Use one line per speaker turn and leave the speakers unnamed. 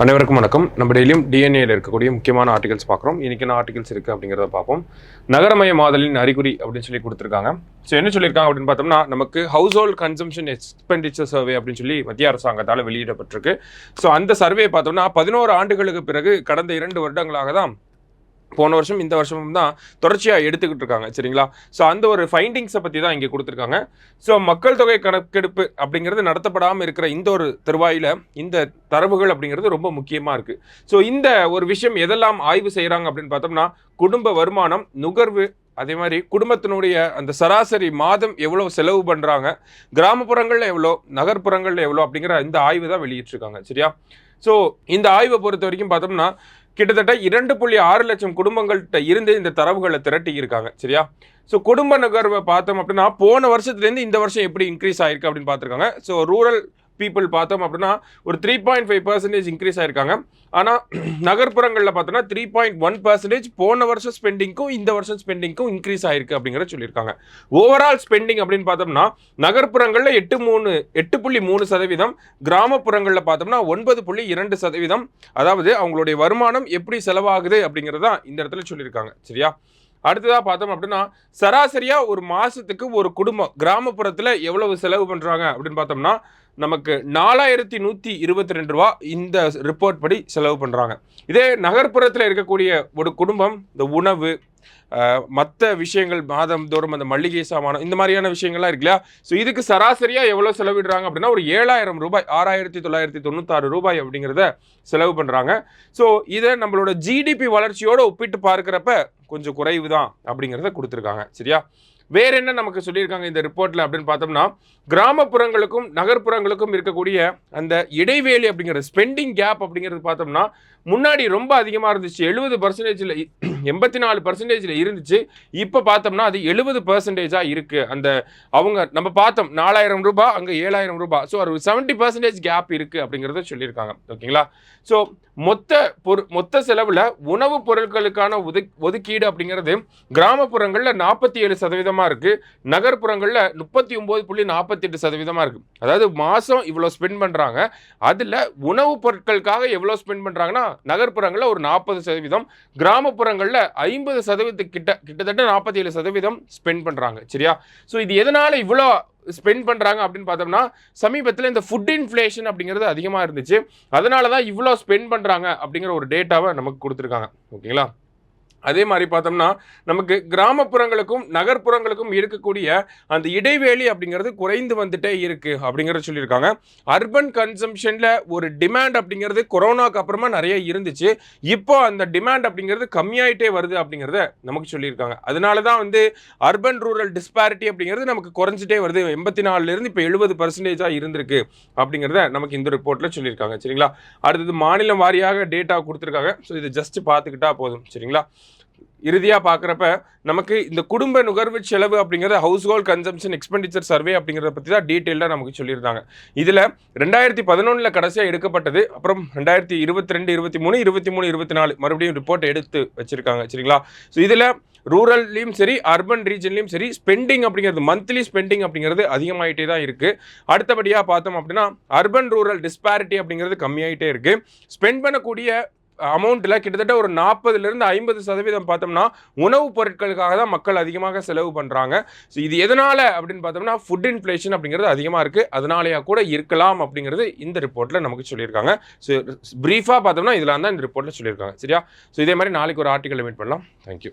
அனைவருக்கும் வணக்கம். நம்ம டெய்லியும் டிஎன்ஏல இருக்கக்கூடிய முக்கியமான ஆர்டிகல்ஸ் பார்க்குறோம். இன்னைக்கு என்ன ஆர்டிகல்ஸ் இருக்குது அப்படிங்கிறத பார்ப்போம். நகரமயமாதலின் அறிகுறி அப்படின்னு சொல்லி கொடுத்துருக்காங்க. ஸோ என்ன சொல்லியிருக்காங்க அப்படின்னு பார்த்தோம்னா, நமக்கு house hold consumption expenditure survey அப்படின்னு சொல்லி மத்திய அரசாங்கத்தால் வெளியிடப்பட்டிருக்கு. ஸோ அந்த சர்வே பார்த்தோம்னா 11 ஆண்டுகளுக்கு பிறகு கடந்த 2 வருடங்களாக தான், போன வருஷம் இந்த வருஷமும் தான் தொடர்ச்சியாக எடுத்துக்கிட்டு இருக்காங்க. சரிங்களா? ஸோ அந்த ஒரு ஃபைண்டிங்ஸை பற்றி தான் இங்கே கொடுத்துருக்காங்க. ஸோ மக்கள் தொகை கணக்கெடுப்பு அப்படிங்கிறது நடத்தப்படாமல் இருக்கிற இந்த ஒரு தருவாயில் இந்த தரவுகள் அப்படிங்கிறது ரொம்ப முக்கியமாக இருக்குது. ஸோ இந்த ஒரு விஷயம் எதெல்லாம் ஆய்வு செய்கிறாங்க அப்படின்னு பார்த்தோம்னா, குடும்ப வருமானம், நுகர்வு, அதே மாதிரி குடும்பத்தினுடைய அந்த சராசரி மாதம் எவ்வளோ செலவு பண்ணுறாங்க, கிராமப்புறங்களில் எவ்வளோ, நகர்ப்புறங்களில் எவ்வளோ அப்படிங்கிற இந்த ஆய்வு தான் வெளியிட்டிருக்காங்க. சரியா? ஸோ இந்த ஆய்வை பொறுத்த வரைக்கும் பார்த்தோம்னா கிட்டத்தட்ட 2.6 லட்சம் குடும்பங்கள்கிட்ட இருந்து இந்த தரவுகளை திரட்டி இருக்காங்க. சரியா? ஸோ குடும்ப நுகர்வை பார்த்தோம் அப்படின்னா போன வருஷத்துலேருந்து இந்த வருஷம் எப்படி இன்க்ரீஸ் ஆயிருக்கு அப்படின்னு பார்த்துருக்காங்க. ஸோ ரூரல் பீப்புள் பார்த்தோம் அப்படின்னா ஒரு 3.5% இன்க்ரீஸ் ஆயிருக்காங்க. ஆனால் நகர்ப்புறங்களில் பார்த்தோன்னா 3.1% போன வருஷம் ஸ்பெண்டிங்க்கும் இந்த வருஷம் ஸ்பெண்டிங்க்கும் இன்க்ரீஸ் ஆயிருக்கு அப்படிங்கிறத சொல்லியிருக்காங்க. ஓவரால் ஸ்பெண்டிங் அப்படின்னு பார்த்தோம்னா நகர்ப்புறங்களில் 8.3%, கிராமப்புறங்களில் பார்த்தோம்னா 9.2%. அதாவது அவங்களுடைய வருமானம் எப்படி செலவாகுது அப்படிங்கிறதா இந்த இடத்துல சொல்லியிருக்காங்க. சரியா? அடுத்ததாக பார்த்தோம் அப்படின்னா சராசரியா ஒரு மாசத்துக்கு ஒரு குடும்பம் கிராமப்புறத்தில் எவ்வளவு செலவு பண்றாங்க அப்படின்னு பார்த்தோம்னா நமக்கு 4122 ரூபா இந்த ரிப்போர்ட் படி செலவு பண்றாங்க. இதே நகர்ப்புறத்தில் இருக்கக்கூடிய ஒரு குடும்பம் இந்த உணவு, மற்ற விஷயங்கள், மாதம் தோறும் அந்த மளிகை சாமானம், இந்த மாதிரியான விஷயங்கள்லாம் இருக்கு இல்லையா? ஸோ இதுக்கு சராசரியாக எவ்வளோ செலவிடுறாங்க அப்படின்னா ஒரு 7000 ரூபாய், 6996 ரூபாய் அப்படிங்கிறத செலவு பண்ணுறாங்க. ஸோ இதை நம்மளோட ஜிடிபி வளர்ச்சியோடு ஒப்பிட்டு பார்க்குறப்ப கொஞ்சம் குறைவு தான் அப்படிங்கிறத கொடுத்துருக்காங்க. சரியா? வேற என்ன நமக்கு சொல்லியிருக்காங்க இந்த ரிப்போர்ட்ல அப்படின்னு பார்த்தோம்னா, கிராமப்புறங்களுக்கும் நகர்ப்புறங்களுக்கும் இருக்கக்கூடிய அந்த இடைவேளை அப்படிங்கிற ஸ்பெண்டிங் கேப் அப்படிங்கிறது பார்த்தோம்னா முன்னாடி ரொம்ப அதிகமாக இருந்துச்சு. 70%, 84% இருந்துச்சு. இப்போ பார்த்தோம்னா அது 70% இருக்கு. அந்த அவங்க நம்ம பார்த்தோம் 4000 ரூபாய், அங்கே 7000 ரூபாய். ஸோ ஒரு 70% கேப் இருக்கு அப்படிங்கிறத சொல்லியிருக்காங்க. ஓகேங்களா? ஸோ மொத்த செலவில் உணவுப் பொருட்களுக்கான ஒதுக்கீடு அப்படிங்கிறது கிராமப்புறங்களில் 47% இருக்கு, நகர்ப்புறங்களில் 39.48% இருக்கு. அதாவது மாதம் இவ்வளோ ஸ்பெண்ட் பண்ணுறாங்க. அதில் உணவுப் பொருட்களுக்காக எவ்வளோ ஸ்பெண்ட் பண்ணுறாங்கன்னா நகர்ப்புறங்களில் ஒரு 40%, கிராமப்புறங்களில் 50% கிட்டத்தட்ட 47% ஸ்பெண்ட் பண்ணுறாங்க. சரியா? ஸோ இது எதனால இவ்வளோ ஸ்பெண்ட் பண்ணுறாங்க அப்படின்னு பார்த்தோம்னா சமீபத்தில் இந்த ஃபுட் இன்ஃப்ளேஷன் அப்படிங்கிறது அதிகமாக இருந்துச்சு. அதனால தான் இவ்வளோ ஸ்பெண்ட் பண்ணுறாங்க அப்படிங்கிற ஒரு டேட்டாவை நமக்கு கொடுத்துருக்காங்க. ஓகேங்களா? அதே மாதிரி பார்த்தோம்னா நமக்கு கிராமப்புறங்களுக்கும் நகர்ப்புறங்களுக்கும் இருக்கக்கூடிய அந்த இடைவேளை அப்படிங்கிறது குறைந்து வந்துட்டே இருக்கு அப்படிங்கிறத சொல்லியிருக்காங்க. அர்பன் கன்சம்ஷன்ல ஒரு டிமாண்ட் அப்படிங்கிறது கொரோனாக்கு அப்புறமா நிறைய இருந்துச்சு. இப்போ அந்த டிமாண்ட் அப்படிங்கிறது கம்மியாயிட்டே வருது அப்படிங்கிறத நமக்கு சொல்லியிருக்காங்க. அதனால தான் அர்பன் ரூரல் டிஸ்பாரிட்டி அப்படிங்கிறது நமக்கு குறைஞ்சிட்டே வருது. 84% இப்போ 70% இருந்திருக்கு அப்படிங்கிறத நமக்கு இந்த ரிப்போர்ட்ல சொல்லியிருக்காங்க. சரிங்களா? அடுத்தது மாநிலம் வாரியாக டேட்டா கொடுத்துருக்காங்க. ஸோ இதை ஜஸ்ட் பார்த்துக்கிட்டா போதும். சரிங்களா? இறுதியாக பார்க்குறப்ப நமக்கு இந்த குடும்ப நுகர்வு செலவு அப்படிங்கிறது house hold consumption expenditure survey அப்படிங்கிறத பற்றி தான் டீட்டெயிலாக நமக்கு சொல்லியிருந்தாங்க. இதில் 2011 கடைசியாக எடுக்கப்பட்டது. அப்புறம் 2022, 23, 24 மறுபடியும் ரிப்போர்ட் எடுத்து வச்சிருக்காங்க. சரிங்களா? ஸோ இதில் ரூரல்லையும் சரி அர்பன் ரீஜன்லையும் சரி ஸ்பெண்டிங் அப்படிங்கிறது மந்த்லி ஸ்பெண்டிங் அப்படிங்கிறது அதிகமாகிட்டே தான் இருக்குது. அடுத்தபடியாக பார்த்தோம் அப்படின்னா அர்பன் ரூரல் டிஸ்பாரிட்டி அப்படிங்கிறது கம்மியாகிட்டே இருக்குது. ஸ்பெண்ட் பண்ணக்கூடிய அமௌண்ட்டில் கிட்டத்தட்ட ஒரு 40% 50% பார்த்தோம்னா உணவுப் பொருட்களுக்காக தான் மக்கள் அதிகமாக செலவு பண்ணுறாங்க. ஸோ இது எதனால் அப்படின்னு பார்த்தோம்னா ஃபுட் இன்ஃப்ளேஷன் அப்படிங்கிறது அதிகமாக இருக்குது, அதனாலேயா கூட இருக்கலாம் அப்படிங்கிறது இந்த ரிப்போர்ட்டில் நமக்கு சொல்லியிருக்காங்க. ஸோ ப்ரீஃபாக பார்த்தோம்னா இதெல்லாம் தான் இந்த ரிப்போர்ட்டில் சொல்லியிருக்காங்க. சரியா? ஸோ இதே மாதிரி நாளைக்கு ஒரு ஆர்டிக்கலை மீட் பண்ணலாம். தேங்க்யூ.